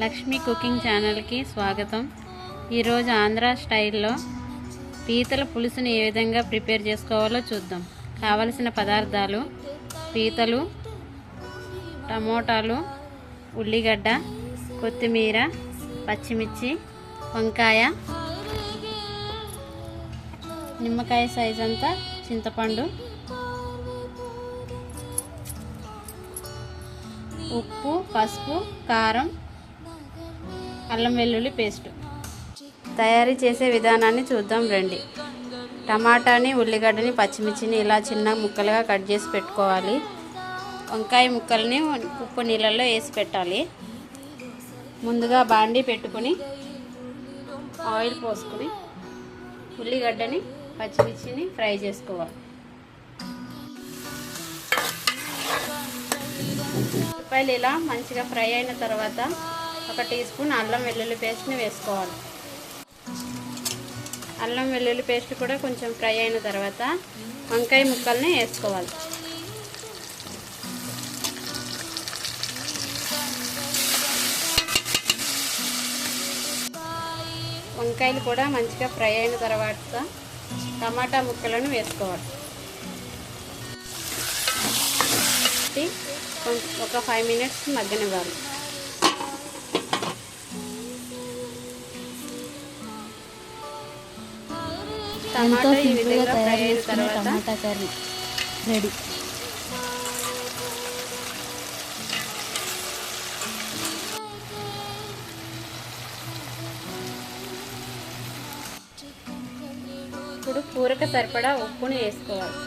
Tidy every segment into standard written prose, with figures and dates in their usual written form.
Lakshmi cooking ఛానల్కి స్వాగతం. ఈరోజు ఆంధ్ర స్టైల్లో పీతల పులుసుని ఏ విధంగా ప్రిపేర్ చేసుకోవాలో చూద్దాం. కావలసిన పదార్థాలు: పీతలు, టమోటాలు, ఉల్లిగడ్డ, కొత్తిమీర, పచ్చిమిర్చి, వంకాయ, నిమ్మకాయ సైజ్ అంతా చింతపండు, ఉప్పు, పసుపు, కారం, అల్లం వెల్లుల్లి పేస్ట్. తయారీ చేసే విధానాన్ని చూద్దాం రండి. టమాటాని, ఉల్లిగడ్డని, పచ్చిమిర్చిని ఇలా చిన్న ముక్కలుగా కట్ చేసి పెట్టుకోవాలి. వంకాయ ముక్కల్ని ఉప్పు నీళ్ళల్లో వేసి పెట్టాలి. ముందుగా బాండీ పెట్టుకుని ఆయిల్ పోసుకుని ఉల్లిగడ్డని, పచ్చిమిర్చిని ఫ్రై చేసుకోవాలి. ఉల్లిపాయలు ఇలా మంచిగా ఫ్రై అయిన తర్వాత 1 టీ స్పూన్ అల్లం వెల్లుల్లి పేస్ట్ని వేసుకోవాలి. అల్లం వెల్లుల్లి పేస్ట్ కూడా కొంచెం ఫ్రై అయిన తర్వాత వంకాయ ముక్కల్ని వేసుకోవాలి. వంకాయలు కూడా మంచిగా ఫ్రై అయిన తర్వాత టమాటా ముక్కలను వేసుకోవాలి. ఒక 5 మినిట్స్ మగ్గనివ్వాలి. ఎంతో సింపుల్గా తయారు చేసుకునే టమాటా కర్రీ రెడీ. ఇప్పుడు కూరకు సరిపడా ఉప్పుని వేసుకోవాలి.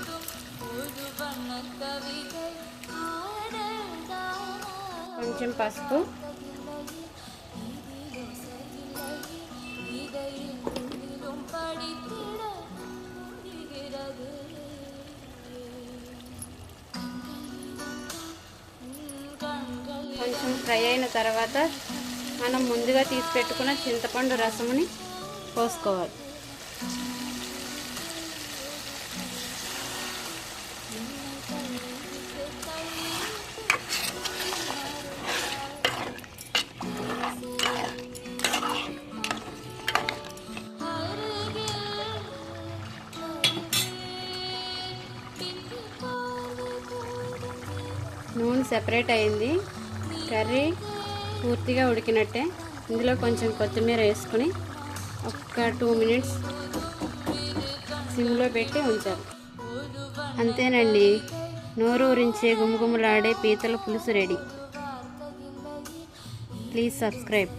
కొంచెం పసుపు, కొంచెం ఫ్రై అయిన తర్వాత మనం ముందుగా తీసి పెట్టుకున్న చింతపండు రసముని పోసుకోవాలి. నూనె సెపరేట్ అయింది. కర్రీ పూర్తిగా ఉడికినట్టే. ఇందులో కొంచెం కొత్తిమీర వేసుకుని ఒక 2 మినిట్స్ సిమ్లో పెట్టి ఉంచాలి. అంతేనండి, నోరు ఊరించే గుమగుమలాడే పీతల పులుసు రెడీ. Please subscribe.